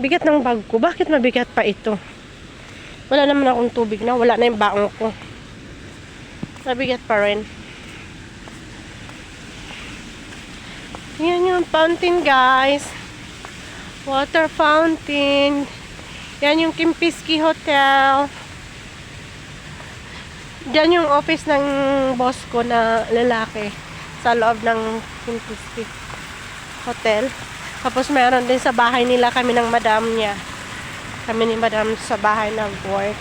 Bigat ng bag ko. Bakit mabigat pa ito? Wala naman akong tubig na. Wala na yung baong ko. Mabigat pa rin. Yan yung fountain, guys. Water fountain. Yan yung Kempinski Hotel. Diyan yung office ng boss ko na lalaki. Sa loob ng Kempinski Hotel. Tapos meron din sa bahay nila kami ng madam niya. Kami ni madam sa bahay nag-work.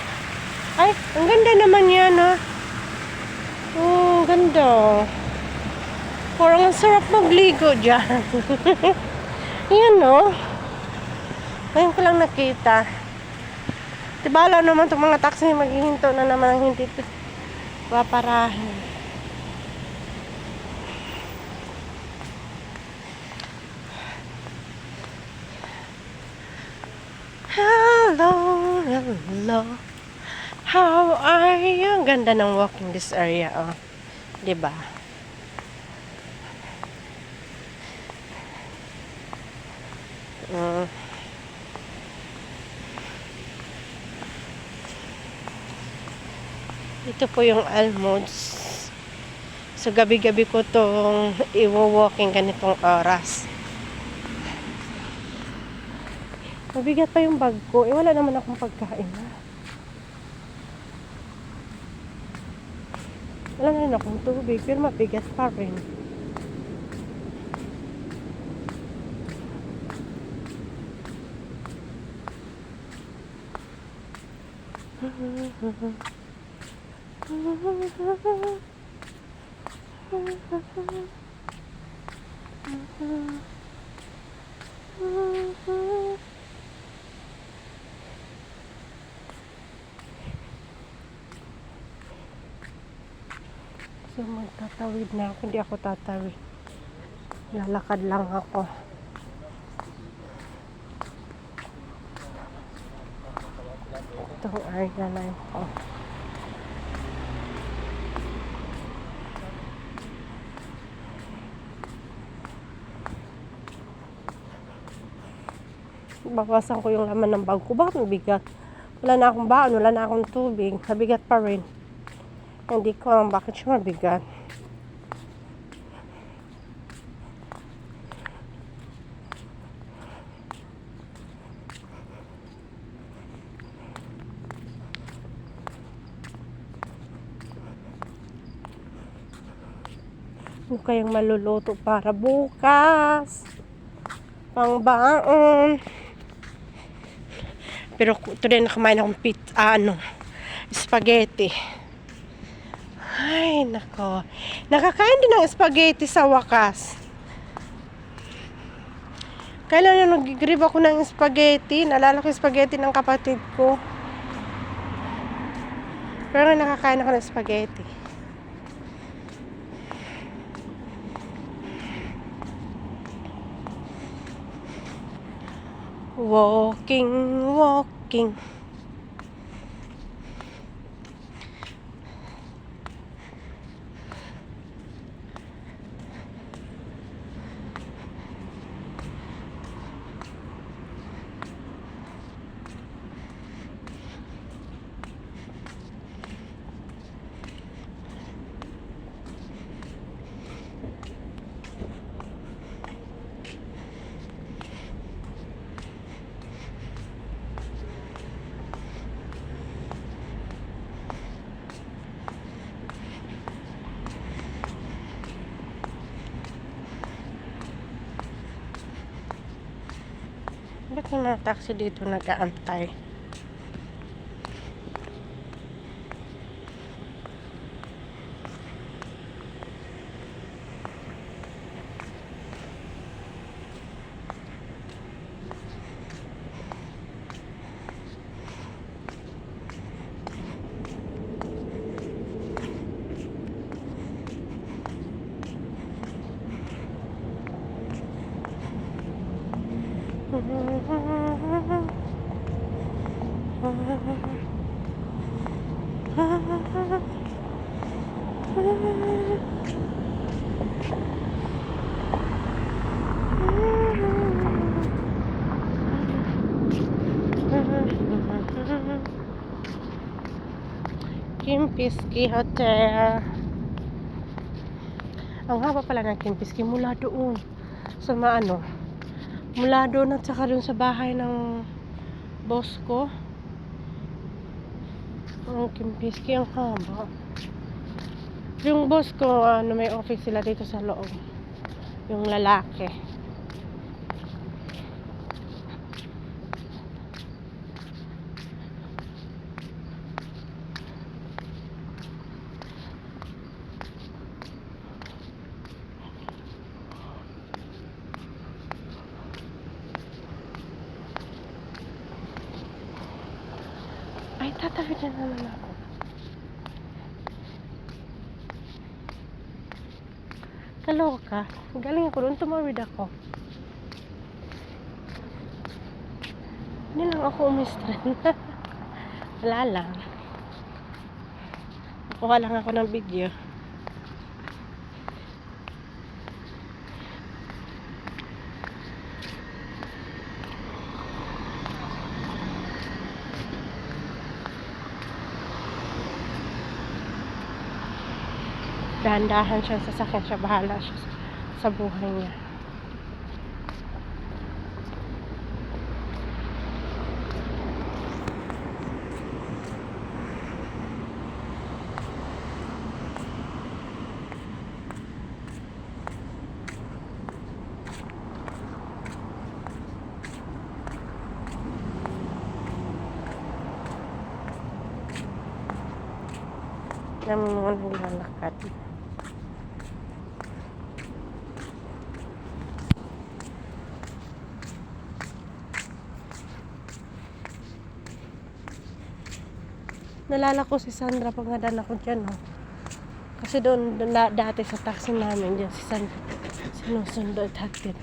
Ay, ang ganda naman yan, ha. Oh, ganda. Parang ang sarap magligo dyan. Yan, no. Ngayon ko lang nakita. Diba, alam naman itong mga taxi maghihinto na naman ang hindi paparahin. Hello, hello. How are you? Ang ganda ng walking this area, oh. Diba? Ito po yung almonds. So, gabi-gabi ko itong i-walking ganitong oras. Mabigat pa yung bag ko. Eh, wala naman akong pagkain, ha? Wala na rin akong tubig, pero mabigat pa rin. So, magtatawid na ako. Hindi ako tatawid. Lalakad lang ako. Itong area na ito. Bawasan ko yung laman ng bag ko. Bakit mabigat? Wala na akong baon. Wala na akong tubig. Mabigat pa rin. Hindi ko alam bakit siya mabigat. Ano kayang maluluto para bukas? Pangbaon. Pero today nakamain akong spaghetti. Ay, nako. Nakakain din ng spaghetti sa wakas. Kailan yung nag-grib ako ng spaghetti? Nalala ko yung spaghetti ng kapatid ko. Pero nakakain ako ng spaghetti. Walking, walking. Ba't yung mga taxi dito nag-aantay? Kempinski Hotel. Ang haba pala ng Kempinski mula doon sa mula doon at saka doon sa bahay ng boss ko. Ang Kempinski ang haba. Yung boss ko, may office sila dito sa loob. Yung lalaki. Ay, tatawid na naman ako. Kaloka. Galing ako doon, tumawid ako. Hindi lang ako umistrend. Wala lang. Nakuha lang ako ng video. Dahan-dahan siya sa sasakyan siya, bahala siya sa buhay niya. Dami mo naglalakad. Nalala ko si Sandra pag nadan ako dyan, oh. Kasi doon dati sa taxi namin dyan, si Sandra sinusundo at hatid.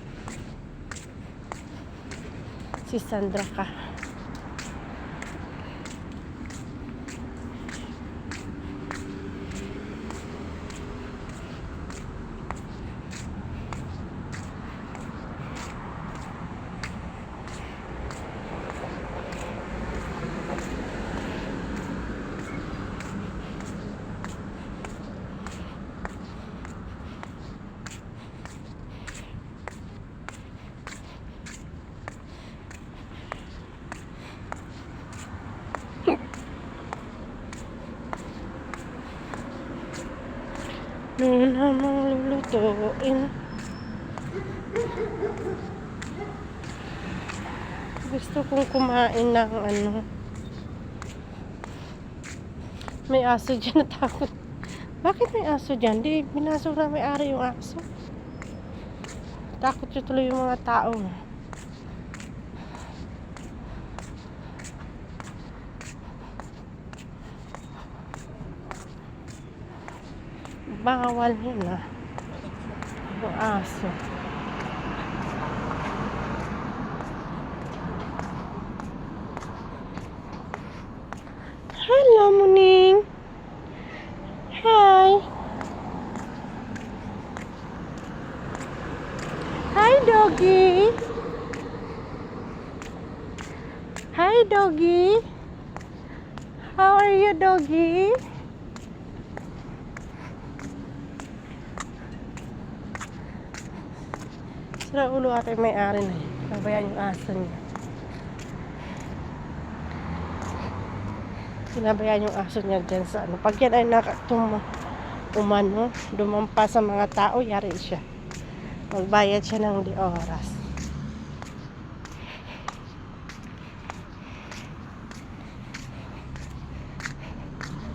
Si Sandra ka. Noon namang lulutuin. Gusto kong kumain ng may aso dyan, natakot. Bakit may aso dyan? Di, binasok na may-ari yung aso. Takot yung tuloy yung mga tao. Bawal yun, yung aso. Hello, Muning. Hi. Hi, doggy. Hi, doggy. How are you, doggy? Sira ulo ate may-ari na yun. Nabayaan yung aso niya. Sinabayaan yung aso niya dyan sa Pag yan ay dumampa sa mga tao, yari siya. Magbayad siya ng di oras.